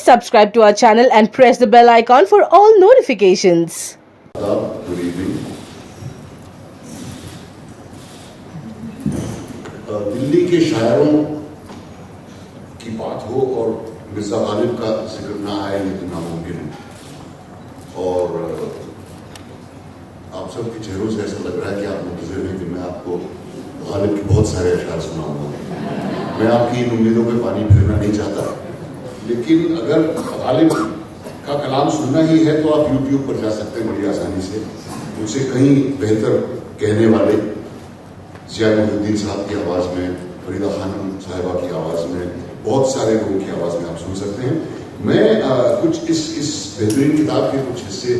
subscribe to our channel and press the bell icon for all notifications. Good evening. Delhi के शायरों की बात हो और मिर्जा गालिब का जिक्र ना आए ये तो नामुमकिन है। और आप सबके चेहरों से ऐसा लग रहा है कि आप मुंतज़िर हैं कि मैं आपको गालिब के बहुत सारे अशआर सुनाऊंगा। मैं आपकी इन उम्मीदों पे पानी फेरना नहीं चाहता, लेकिन अगर गालिब का कलाम सुनना ही है तो आप YouTube पर जा सकते हैं बड़ी आसानी से। उनसे कहीं बेहतर कहने वाले ज़िया-उल-दीन साहब की आवाज़ में, फरीदा खानम साहिबा की आवाज़ में, बहुत सारे लोगों की आवाज़ में आप सुन सकते हैं। मैं कुछ इस बेहतरीन किताब के कुछ हिस्से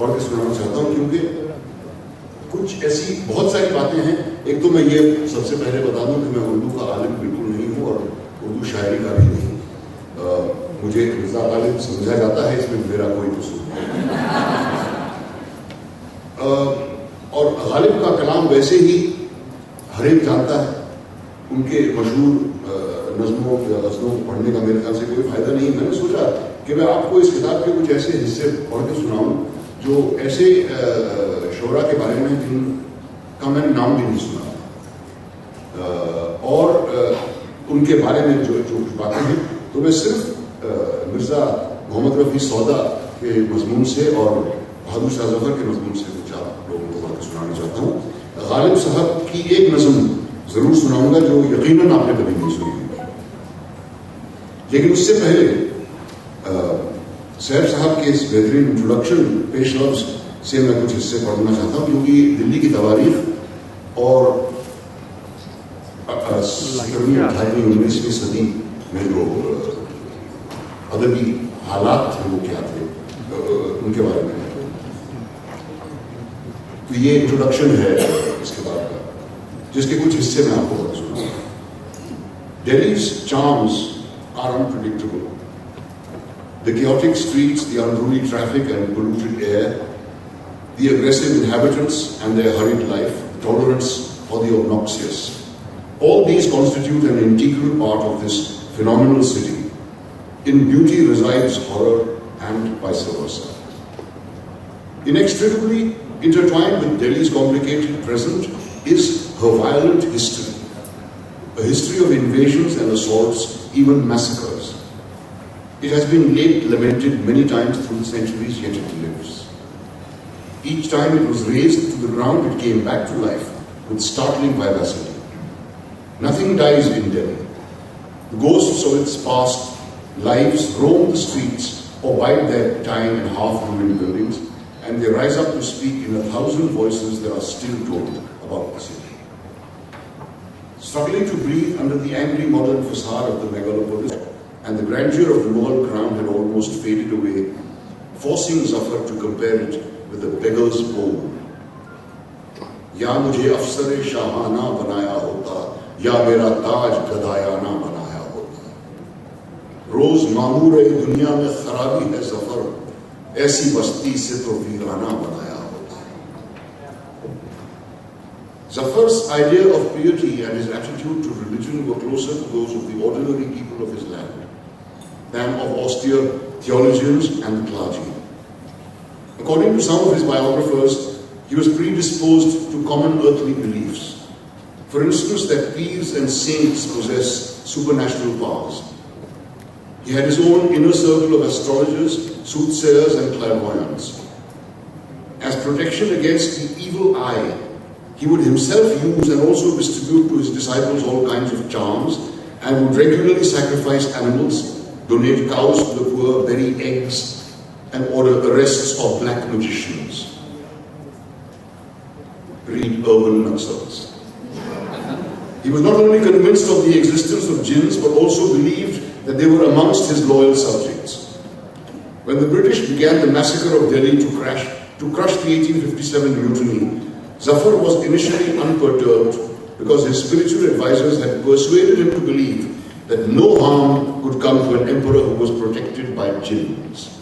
पढ़ के सुनाना चाहता हूँ, क्योंकि कुछ ऐसी बहुत सारी बातें हैं। एक तो मैं ये सबसे पहले बता दूं कि मैं उर्दू का आलिम बिल्कुल नहीं हूँ और उर्दू शायरी का भी नहीं। मुझे मिर्जा गालिब समझा जाता है, इसमें मेरा कोई कसूर नहीं। और गालिब का कलाम वैसे ही हर एक जानता है। उनके मशहूर नज़्मों या गज़लों को पढ़ने का मेरे ख्याल से कोई फायदा नहीं। मैंने सोचा कि मैं आपको इस किताब के कुछ ऐसे हिस्से पढ़ के सुनाऊं जो ऐसे शोरा के बारे में जिनका मैंने नाम भी नहीं सुना, और उनके बारे में जो कुछ बातें हैं, तो मैं सिर्फ मिर्जा मोहम्मद रफ़ी सौदा के मज़मून से और बहादुर शाह ज़फ़र के मज़मून से कुछ आप लोगों को बातें सुनाना चाहता हूँ। गालिब साहब की एक नज़्म जरूर सुनाऊंगा जो यकीनन आपने कभी नहीं सुनी, लेकिन उससे पहले सैफ साहब के इस बेहतरीन इंट्रोडक्शन पेश लफ्ज़ से मैं कुछ हिस्से पढ़ना चाहता हूँ, क्योंकि दिल्ली की तवारीख और 17वीं 18वीं 19वीं सदी में जो अदबी हालात थे वो क्या थे उनके बारे में। तो ये इंट्रोडक्शन है इस किताब का, जिसके कुछ हिस्से मैं आपको बता सुनाऊंगा। Delhi's charms are unpredictable. The chaotic streets, the unruly traffic and polluted air, the aggressive inhabitants and their hurried life, the tolerance for the obnoxious. All these constitute an integral part of this phenomenal city. In beauty resides horror and vice versa. Inextricably intertwined with Delhi's complicated present is her violent history. A history of invasions and assaults, even massacres. It has been lamented many times through the centuries, yet it lives. Each time it was razed to the ground, it came back to life with startling vivacity. Nothing dies in Delhi. The ghosts of its past lives roam the streets or bide their time in half-ruined buildings, and they rise up to speak in 1,000 voices that are still told about the city. Struggling to breathe under the angry modern facade of the megalopolis, and the grandeur of the Mughal crown had almost faded away, forcing Zafar to compare it with a beggar's bowl. Ya mujhe afsar-e shahana banaya hota, ya mera taj gadayana banaya hota. Roz maamur-e duniya mein kharabi hai Zafar, aisi basti se to veerana banaya hota. Zafar's idea of piety and his attitude to religion were closer to those of the ordinary people of his land than of austere theologians and the clergy. According to some of his biographers, he was predisposed to common earthly beliefs. For instance, that peers and saints possess supernatural powers. He had his own inner circle of astrologers, soothsayers and clairvoyants. As protection against the evil eye, he would himself use and also distribute to his disciples all kinds of charms, and would regularly sacrifice animals, donate cows to the poor, bury eggs, and order arrests of black magicians. Read urban Naxals. He was not only convinced of the existence of jinns, but also believed that they were amongst his loyal subjects. When the British began the massacre of Delhi to crush the 1857 mutiny, Zafar was initially unperturbed because his spiritual advisors had persuaded him to believe that no harm could come to an emperor who was protected by jinns.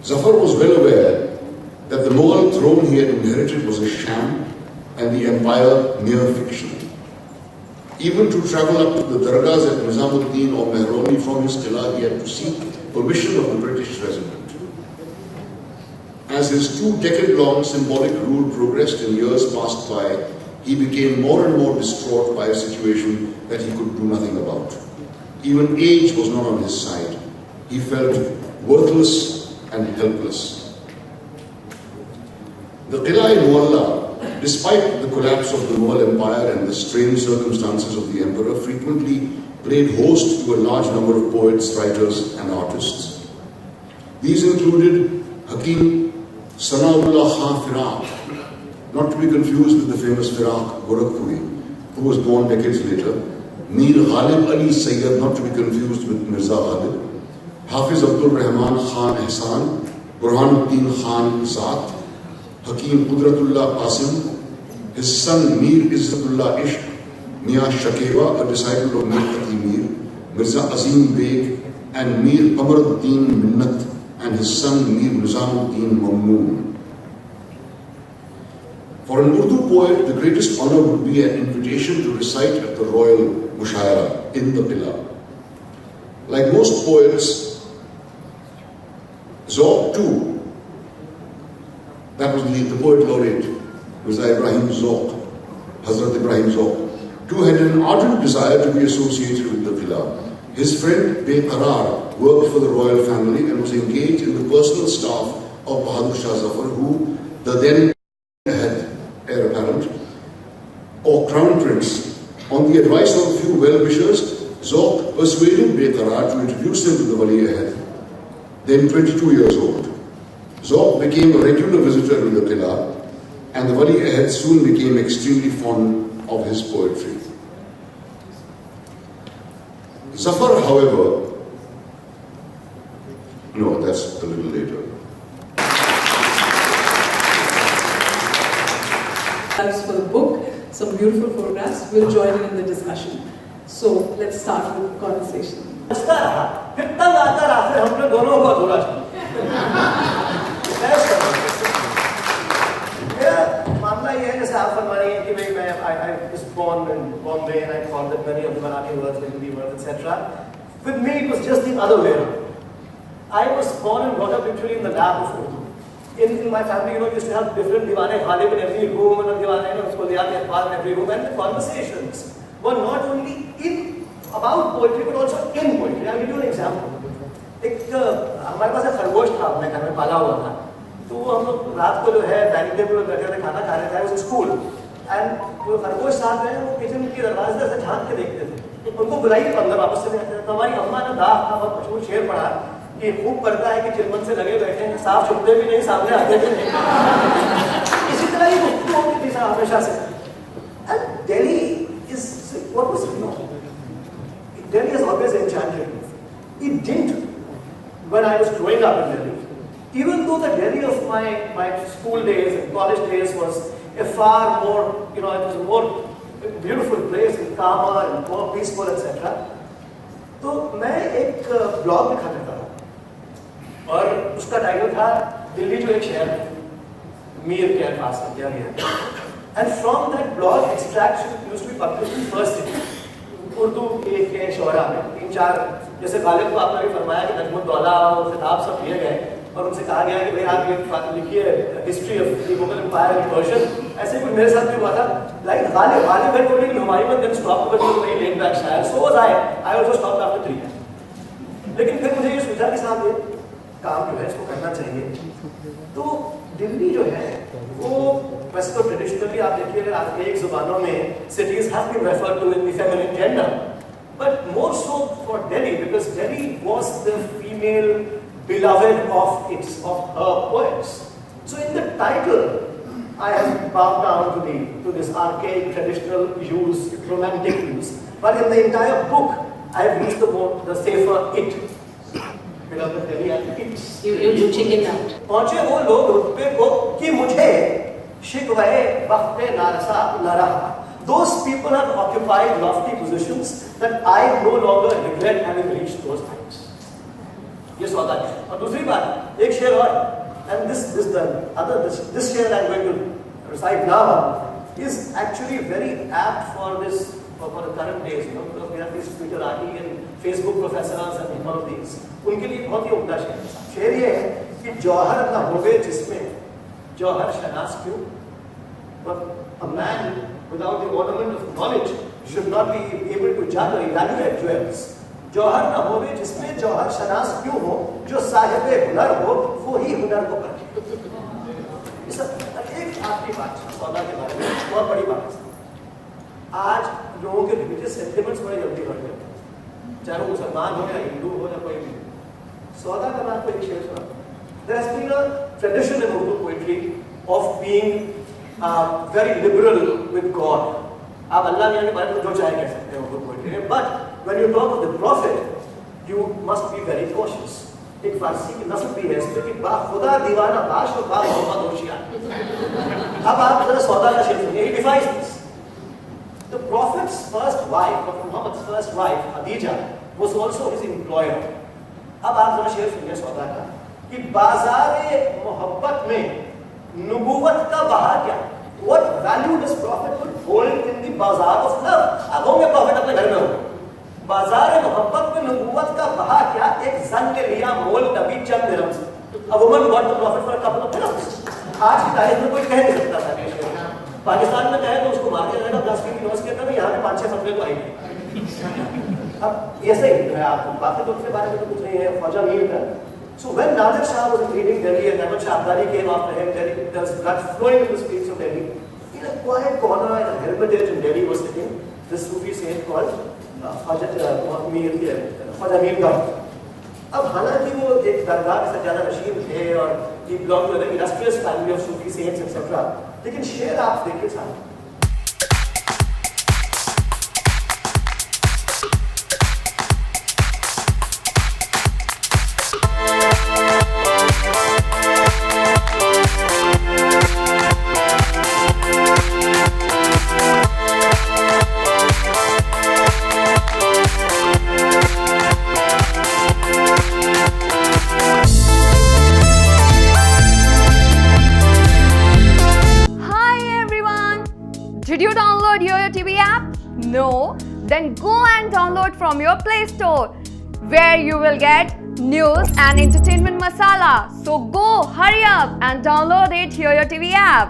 Zafar was well aware that the Mughal throne he had inherited was a sham and the empire mere fiction. Even to travel up to the dargahs at Nizamuddin or Mehroni from his qila, he had to seek permission of the British resident. As his 2-decade-long symbolic rule progressed and years passed by, he became more and more distraught by a situation that he could do nothing about. Even age was not on his side. He felt worthless and helpless. The qila in Mualla, despite the collapse of the Mughal Empire and the strange circumstances of the emperor, frequently played host to a large number of poets, writers and artists. These included Hakim Sanaullah Khan Firaq, not to be confused with the famous Firaq Gorakhpuri, who was born decades later, Mir Ghalib Ali Sayyid, not to be confused with Mirza Ghalib, Hafiz Abdul Rahman Khan Ehsan, Burhanuddin Khan Zat, Hakim Qudratullah Qasim, his son Mir Izzatullah Ishq, Mia Shakeva, a disciple of Mir Taqi Mir, Mirza Azim Beg, and Mir Qamaruddin Minnat, and his son Mir Nizamuddin Mamnoon. For an Urdu poet, the greatest honor would be an invitation to recite at the royal mushaira in the qila. Like most poets, Zauq too, that was the poet laureate, Mirza Ibrahim Zauq, Hazrat Ibrahim Zauq, too had an ardent desire to be associated with the qila. His friend Beqarar worked for the royal family and was engaged in the personal staff of Bahadur Shah Zafar, who the then heir apparent or crown prince. On the advice of a few well-wishers, Zauq persuaded Beqarar to introduce him to the Wali-e-Ahd, then 22 years old. Zauq became a regular visitor to the qila, and the Wali-e-Ahd soon became extremely fond of his poetry. Zafar, however, no, that's a little later. Thanks for the book, some beautiful photographs. We'll join in the discussion. So let's start with the conversation. मामला ये है जैसे आप फरमा रही हैं कि भाई मैं I was born in Bombay and I thought that many of the Marathi words, the Hindi words, etc. With me it was just the other way around. I was born and brought up literally in the lap of Urdu. In my family, you know, we used to have different diwane ghalib in every room and diwane in every room, and the conversations were not only about poetry but also in poetry. I'll give you an example. हमारे पास एक खरगोश था अपने घर में पाला हुआ था, तो हम लोग रात को जो है डाइनिंग टेबल पर बैठे थे खाना खा रहे थे, उस स्कूल एंड जो खरगोश साहब हैं वो किचन के दरवाजे से झांक के देखते थे, उनको बुलाइए तो अंदर वापस चले जाते थे। तो हमारी अम्मा ने दाग का बहुत मशहूर शेर पढ़ा कि खूब पड़ता है कि चिलमन से लगे बैठे हैं, साफ छुपते भी नहीं, सामने आते भी नहीं। इसी तरह ही गुफ्तगू होती थी हमेशा से। And Delhi is what was you know, Delhi has always enchanted me. It didn't when I was growing up in Delhi. Even though the Delhi of my school days and college days was a far more, you know, it was a more beautiful place and calmer and more peaceful, etc. तो मैं एक blog लिखा करता था और उसका title था दिल्ली जो एक शहर है, मीर के पास है क्या है, and from that blog extracts used to be published in First City. Urdu के शोरा में 3-4 जैसे गालिब को आपने भी फरमाया कि नजमुद्दौला और खिताब सब दिए गए और उनसे कहा गया कि भाई आप ये लिखिए history of the Mughal empire in Persian. ऐसे कुछ मेरे साथ भी हुआ था, लाइक गालिब है told Humayun then stop because he let back shayar, so was I also stopped after 3 years. लेकिन फिर मुझे ये सोचा कि साहब ये काम जो है इसको करना चाहिए। तो दिल्ली जो है वो वैसे तो ट्रेडिशनली आप देखिए अगर आपके एक जुबानों में cities have been referred to in the feminine gender, but more so for Delhi because Delhi was the female beloved of her poets. So in the title, I have bowed down to this archaic traditional use, romantic use, but in the entire book, I have used the safer it. Beloved Delhi and it. You chicken out. पहुंचे वो लोग रुतबे को कि मुझे शिकवाए वक्ते नारसा न रहा. Those people have occupied lofty positions that I no longer regret having reached those heights. ये सौदा है. और दूसरी बात एक शेर और, and this शेर I'm going to recite now is actually very apt for this for the current days, because we have these Twitterati and Facebook professors and all of these. उनके लिए बहुत ही उम्दा शेर है। शेर ये है कि जौहर न होवे जिसमें जौहर शनास क्यों? But a man without the ornament of knowledge should not be able to judge or evaluate jewels. जौहर न होवे जिसमें जौहर शनास क्यों हो, जो साहिबे हुनर हो वो ही हुनर को परखे। एक आखिरी बात सौदा के बारे में, बहुत बड़ी बात है। आज लोगों के रिलीजियस सेंटिमेंट्स बड़े जल्दी बढ़ जाते हैं, चाहे वो मुसलमान हो या हिंदू हो या कोई भी। सौदा का बात को एक शेर सुना। There has been a tradition in Urdu poetry of being very liberal with God. आप अल्लाह मियां के बारे में जो चाहे कह सकते हैं Urdu poetry में, but when you talk of the Prophet, you must be very cautious. एक फारसी की नस्ल भी है इसमें कि बा खुदा दीवाना बाश और बा मोहम्मद होशियार। अब आप जरा सौदा का शेर सुनिए, he defies this. The Prophet's first wife, Prophet Muhammad's first wife, Khadija, was also his employer. अब आप जरा शेर सुनिए सौदा का कि बाजारे मोहब्बत में नबूवत का बहा क्या? What value does Prophet would hold in the bazaar of love? अब होंगे Prophet अपने घर में होंगे। बाजारे मोहब्बत में नबूवत का बहा क्या? एक जन के लिया मोल नबी चंद दिरहम से। A woman got the Prophet for a couple of dirhams. आज की तारीख में कोई कह नहीं सकता था। पाकिस्तान में कहे तो उसको मार दिया जाएगा 10 की नोस के अंदर, यहाँ पे 5-6 फतवे तो आएंगे। अब ऐसे ही है, आप बाकी तो उसके बारे में तो कुछ नहीं है। ख्वाजा मीर का So when Nadir Shah was leading Delhi and Ahmad Shah Abdali came after him, there was blood flowing in the streets of Delhi. In a quiet corner in a hermitage in Delhi was sitting this Sufi saint called Khwaja Mir का। अब हालांकि वो एक दरगाह में सज्जादा नशीन थे और he belonged to an illustrious family of Sufi saints etc. लेकिन शेर आप देखिए साहब, Did you download YOYO TV app? No? Then go and download from your Play Store, where you will get news and entertainment masala. So go, hurry up and download it YOYO TV app.